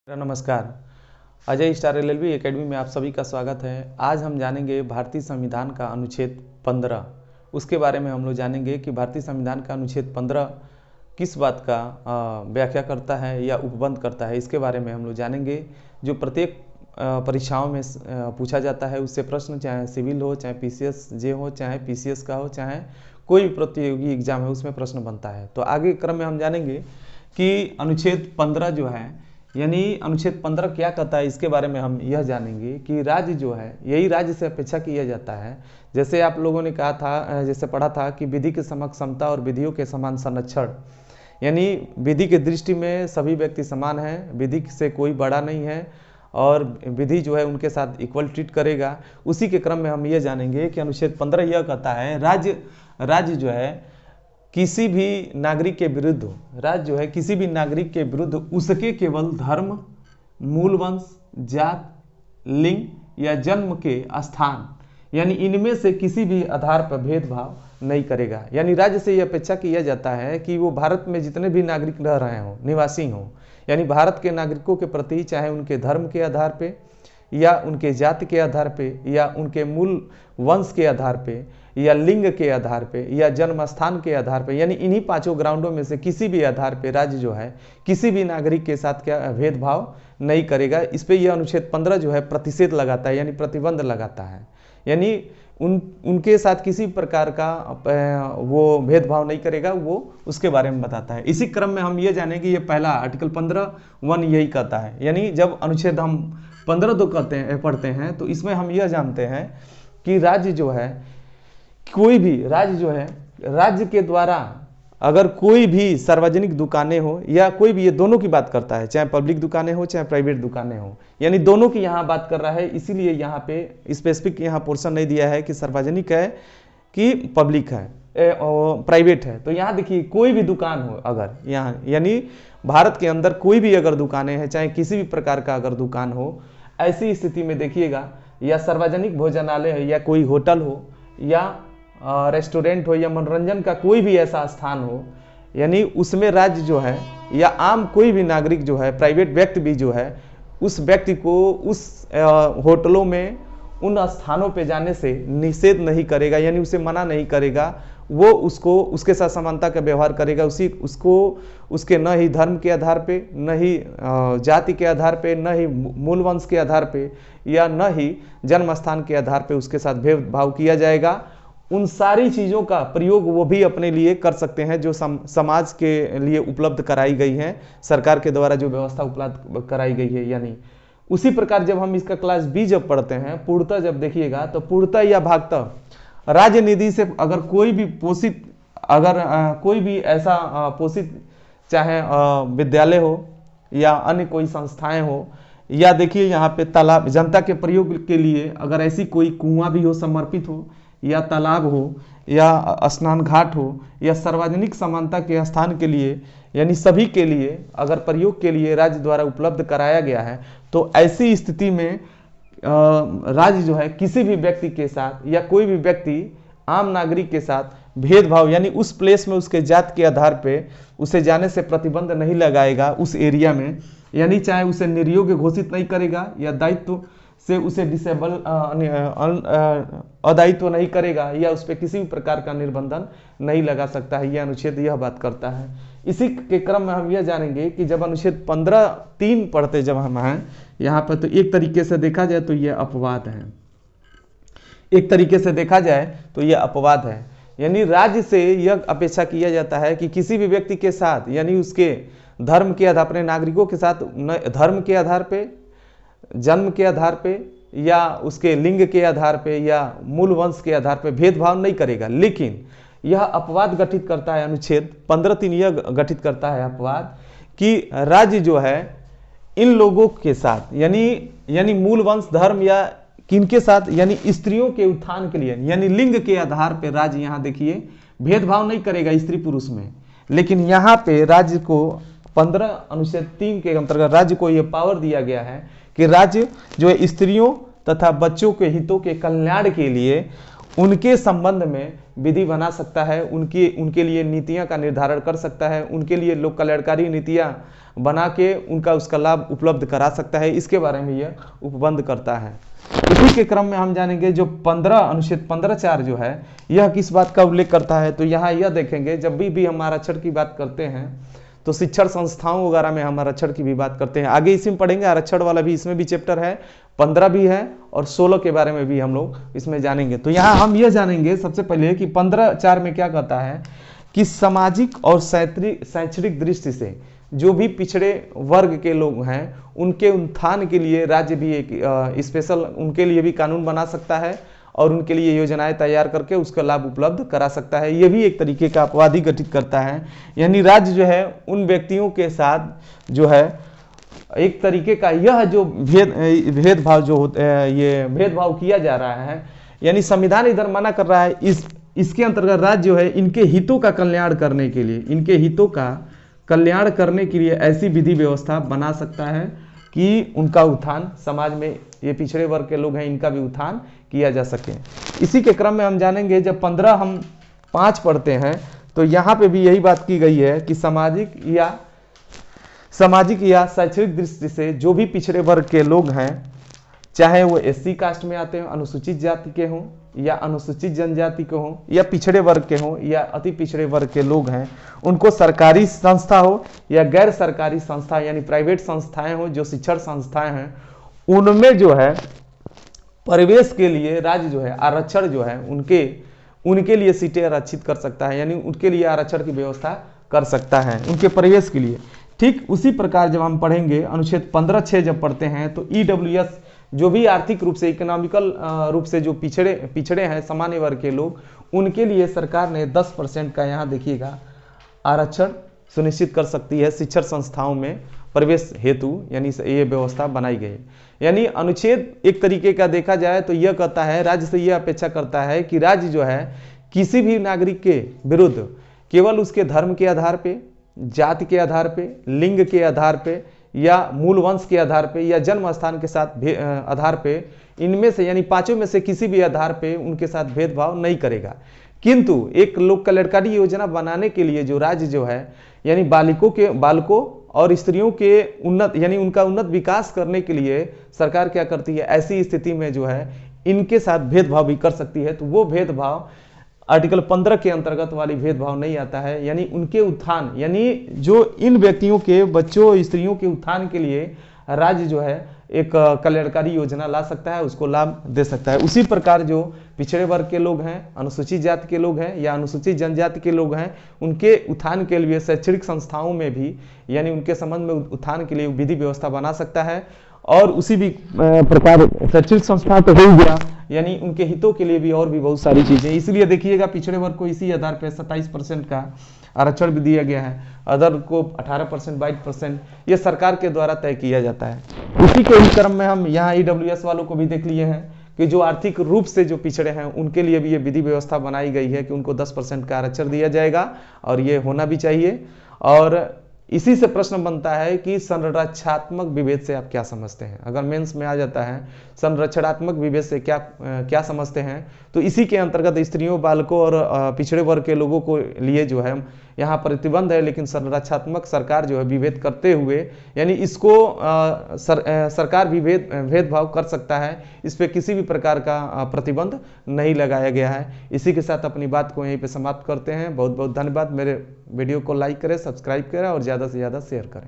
मेरा नमस्कार। Ajay star LLB academy में आप सभी का स्वागत है। आज हम जानेंगे भारतीय संविधान का अनुच्छेद 15। उसके बारे में हम लोग जानेंगे कि भारतीय संविधान का अनुच्छेद 15 किस बात का व्याख्या करता है या उपबंध करता है। इसके बारे में हम लोग जानेंगे। जो प्रत्येक परीक्षाओं में पूछा जाता है उससे प्रश्न, चाहे सिविल हो, चाहे पीसीएस जे हो, चाहे पीसीएस का हो, चाहे कोई भी प्रतियोगी एग्जाम है, उसमें प्रश्न बनता है। तो आगे क्रम में हम जानेंगे कि अनुच्छेद 15 जो है, यानी अनुच्छेद 15 क्या कहता है। इसके बारे में हम यह जानेंगे कि राज्य जो है, यही राज्य से अपेक्षा किया जाता है। जैसे आप लोगों ने कहा था, जैसे पढ़ा था कि विधि के समक्ष समता और विधियों के समान संरक्षण, यानी विधि के दृष्टि में सभी व्यक्ति समान हैं, विधि से कोई बड़ा नहीं है और विधि जो है उनके साथ इक्वल ट्रीट करेगा। उसी के क्रम में हम ये जानेंगे कि अनुच्छेद 15 यह कहता है राज्य जो है किसी भी नागरिक के विरुद्ध, राज्य जो है किसी भी नागरिक के विरुद्ध उसके केवल धर्म, मूल वंश, जात, लिंग या जन्म के स्थान, यानी इनमें से किसी भी आधार पर भेदभाव नहीं करेगा। यानी राज्य से यह अपेक्षा किया जाता है कि वो भारत में जितने भी नागरिक रह रहे हों, निवासी हों, यानी भारत के नागरिकों के प्रति, चाहे उनके धर्म के आधार पे या उनके जाति के आधार पे या उनके मूल वंश के आधार पे या लिंग के आधार पे या जन्म स्थान के आधार पे, यानी इन्हीं पांचों ग्राउंडों में से किसी भी आधार पे राज्य जो है किसी भी नागरिक के साथ क्या भेदभाव नहीं करेगा। इस पे यह अनुच्छेद 15 जो है प्रतिषेध लगाता है, यानी प्रतिबंध लगाता है। यानी उनके साथ किसी प्रकार का वो भेदभाव नहीं करेगा, वो उसके बारे में बताता है। इसी क्रम में हम ये जानेंगे, ये पहला आर्टिकल 15(1) यही कहता है। यानी जब अनुच्छेद हम 15 दो पढ़ते हैं तो इसमें हम यह जानते हैं कि राज्य जो है, कोई भी राज्य जो है, राज्य के द्वारा अगर कोई भी सार्वजनिक दुकानें हो या कोई भी, ये दोनों की बात करता है, चाहे पब्लिक दुकानें हो चाहे प्राइवेट दुकानें हो, यानी दोनों की यहाँ बात कर रहा है। इसीलिए यहाँ पे स्पेसिफिक यहाँ पोर्शन नहीं दिया है कि सार्वजनिक है कि पब्लिक है, प्राइवेट है। तो यहाँ देखिए, कोई भी दुकान हो अगर यहाँ, यानी भारत के अंदर कोई भी अगर दुकानें हैं, चाहे किसी भी प्रकार का अगर दुकान हो, ऐसी स्थिति में देखिएगा, या सार्वजनिक भोजनालय है या कोई होटल हो या रेस्टोरेंट हो या मनोरंजन का कोई भी ऐसा स्थान हो, यानी उसमें राज्य जो है या आम कोई भी नागरिक जो है, प्राइवेट व्यक्ति भी जो है, उस व्यक्ति को उस होटलों में उन स्थानों पे जाने से निषेध नहीं करेगा, यानी उसे मना नहीं करेगा। वो उसको उसके साथ समानता का व्यवहार करेगा, उसको उसके न ही धर्म के आधार पे, न ही जाति के आधार पे, न ही मूल वंश के आधार पे या न ही जन्म स्थान के आधार पे उसके साथ भेदभाव किया जाएगा। उन सारी चीज़ों का प्रयोग वो भी अपने लिए कर सकते हैं जो समाज के लिए उपलब्ध कराई गई हैं, सरकार के द्वारा जो व्यवस्था उपलब्ध कराई गई है। यानी उसी प्रकार जब हम इसका क्लास बी जब पढ़ते हैं, पूर्णतः जब देखिएगा तो पूर्णतः या भागतः राज्य निधि से अगर कोई भी पोषित, अगर कोई भी ऐसा पोषित, चाहे विद्यालय हो या अन्य कोई संस्थाएं हो, या देखिए यहाँ पे तालाब, जनता के प्रयोग के लिए अगर ऐसी कोई कुआं भी हो, समर्पित हो, या तालाब हो या स्नान घाट हो या सार्वजनिक समानता के स्थान के लिए, यानी सभी के लिए अगर प्रयोग के लिए राज्य द्वारा उपलब्ध कराया गया है, तो ऐसी स्थिति में राज्य जो है किसी भी व्यक्ति के साथ या कोई भी व्यक्ति आम नागरिक के साथ भेदभाव, यानी उस प्लेस में उसके जात के आधार पे उसे जाने से प्रतिबंध नहीं लगाएगा उस एरिया में, यानी चाहे उसे निर्योग्य घोषित नहीं करेगा या दायित्व से उसे डिसेबल अदायित्व नहीं करेगा या उस पर किसी भी प्रकार का निर्बंधन नहीं लगा सकता है। यह अनुच्छेद यह बात करता है। इसी के क्रम में हम यह जानेंगे कि जब अनुच्छेद 15(3) पढ़ते जब हम हैं यहाँ पर, तो एक तरीके से देखा जाए तो यह अपवाद है। एक तरीके से देखा जाए तो यह अपवाद है, यानी राज्य से यह अपेक्षा किया जाता है कि किसी भी व्यक्ति के साथ, यानी उसके धर्म के आधार, अपने नागरिकों के साथ धर्म के आधार पे, जन्म के आधार पे या उसके लिंग के आधार पे या मूल वंश के आधार पे भेदभाव नहीं करेगा। लेकिन यह अपवाद गठित करता है, अनुच्छेद 15(3) यह गठित करता है अपवाद कि राज्य जो है इन लोगों के साथ, यानी मूल वंश, धर्म या किनके साथ, यानी स्त्रियों के उत्थान के लिए, यानी लिंग के आधार पे राज्य यहाँ देखिए भेदभाव नहीं करेगा स्त्री पुरुष में। लेकिन यहाँ पे राज्य को 15 अनुच्छेद 3 के अंतर्गत राज्य को यह पावर दिया गया है कि राज्य जो है स्त्रियों तथा बच्चों के हितों के कल्याण के लिए उनके संबंध में विधि बना सकता है, उनके लिए नीतियां का निर्धारण कर सकता है, उनके लिए लोक कल्याणकारी नीतियां बना के उसका लाभ उपलब्ध करा सकता है। इसके बारे में यह उपबंध करता है। इसी के क्रम में हम जानेंगे जो 15 अनुच्छेद 15(4) जो है यह किस बात का उल्लेख करता है। तो यहाँ यह देखेंगे जब भी हम आरक्षण की बात करते हैं तो शिक्षण संस्थाओं वगैरह में हम आरक्षण की भी बात करते हैं। आगे इसी में पढ़ेंगे, आरक्षण वाला भी इसमें भी चैप्टर है, 15 भी है और 16 के बारे में भी हम लोग इसमें जानेंगे। तो यहाँ हम यह जानेंगे सबसे पहले कि 15(4) में क्या कहता है कि सामाजिक और शैक्षणिक दृष्टि से जो भी पिछड़े वर्ग के लोग हैं उनके उत्थान के लिए राज्य भी एक स्पेशल उनके लिए भी कानून बना सकता है और उनके लिए योजनाएं तैयार करके उसका लाभ उपलब्ध करा सकता है। यह भी एक तरीके का अपवादी गठित करता है, यानी राज्य जो है उन व्यक्तियों के साथ जो है एक तरीके का यह जो भेदभाव जो होता है, ये भेदभाव किया जा रहा है, यानी संविधान इधर मना कर रहा है, इसके अंतर्गत राज्य जो है इनके हितों का कल्याण करने के लिए, इनके हितों का कल्याण करने के लिए ऐसी विधि व्यवस्था बना सकता है कि उनका उत्थान, समाज में ये पिछड़े वर्ग के लोग हैं इनका भी उत्थान किया जा सके। इसी के क्रम में हम जानेंगे जब 15 हम 5 पढ़ते हैं तो यहाँ पे भी यही बात की गई है कि सामाजिक या शैक्षणिक दृष्टि से जो भी पिछड़े वर्ग के लोग हैं, चाहे वो SC कास्ट में आते हों, अनुसूचित जाति के हों या अनुसूचित जनजाति के हों या पिछड़े वर्ग के हों या अति पिछड़े वर्ग के लोग हैं, उनको सरकारी संस्था हो या गैर सरकारी संस्था यानी प्राइवेट संस्थाएं हो, जो शिक्षण संस्थाएं हैं, उनमें जो है प्रवेश के लिए राज्य जो है आरक्षण जो है उनके लिए सीटें आरक्षित कर सकता है, यानी उनके लिए आरक्षण की व्यवस्था कर सकता है उनके प्रवेश के लिए। ठीक उसी प्रकार जब हम पढ़ेंगे अनुच्छेद 15(6) जब पढ़ते हैं तो EWS जो भी आर्थिक रूप से, इकोनॉमिकल रूप से जो पिछड़े हैं सामान्य वर्ग के लोग, उनके लिए सरकार ने 10% का, यहाँ देखिएगा, आरक्षण सुनिश्चित कर सकती है शिक्षण संस्थाओं में प्रवेश हेतु, यानी ये व्यवस्था बनाई गई। यानी अनुच्छेद एक तरीके का देखा जाए तो यह कहता है, राज्य से यह अपेक्षा करता है कि राज्य जो है किसी भी नागरिक के विरुद्ध केवल उसके धर्म के आधार पे, जाति के आधार पे, लिंग के आधार पे या मूल वंश के आधार पे या जन्म स्थान के साथ आधार पे, इनमें से यानी 5 में से किसी भी आधार पे उनके साथ भेदभाव नहीं करेगा। किंतु एक लोक कल्याणकारी योजना बनाने के लिए जो राज्य जो है, यानी बालकों और स्त्रियों के उन्नत, यानी उनका उन्नत विकास करने के लिए सरकार क्या करती है, ऐसी स्थिति में जो है इनके साथ भेदभाव भी कर सकती है। तो वो भेदभाव आर्टिकल 15 के अंतर्गत वाली भेदभाव नहीं आता है, यानी उनके उत्थान, यानी जो इन व्यक्तियों के, बच्चों स्त्रियों के उत्थान के लिए राज्य जो है एक कल्याणकारी योजना ला सकता है, उसको लाभ दे सकता है। उसी प्रकार जो पिछड़े वर्ग के लोग हैं, अनुसूचित जाति के लोग हैं या अनुसूचित जनजाति के लोग हैं, उनके उत्थान के लिए शैक्षणिक संस्थाओं में भी, यानी उनके संबंध में उत्थान के लिए विधि व्यवस्था बना सकता है। और उसी भी प्रकार शैक्षणिक संस्था तो हो गया, यानी उनके हितों के लिए भी और भी बहुत सारी चीजें। इसलिए देखिएगा पिछड़े वर्ग को इसी आधार पर 27% का आरक्षण भी दिया गया है, अदर को 18%, 22% ये सरकार के द्वारा तय किया जाता है। उसी के क्रम में हम यहाँ EWS वालों को भी देख लिए हैं कि जो आर्थिक रूप से जो पिछड़े हैं उनके लिए भी ये विधि व्यवस्था बनाई गई है कि उनको 10% का आरक्षण दिया जाएगा और ये होना भी चाहिए। और इसी से प्रश्न बनता है कि संरचनात्मक विभेद से आप क्या समझते हैं। अगर मेंस में आ जाता है संरचनात्मक विभेद से क्या समझते हैं, तो इसी के अंतर्गत स्त्रियों, बालकों और पिछड़े वर्ग के लोगों को लिए जो है यहाँ प्रतिबंध है, लेकिन संरचनात्मक सरकार जो है विभेद करते हुए, यानी इसको सरकार भी भेदभाव कर सकता है, इस पर किसी भी प्रकार का प्रतिबंध नहीं लगाया गया है। इसी के साथ अपनी बात को यहीं पे समाप्त करते हैं। बहुत बहुत धन्यवाद। मेरे वीडियो को लाइक करें, सब्सक्राइब करें और ज़्यादा से ज़्यादा शेयर करें।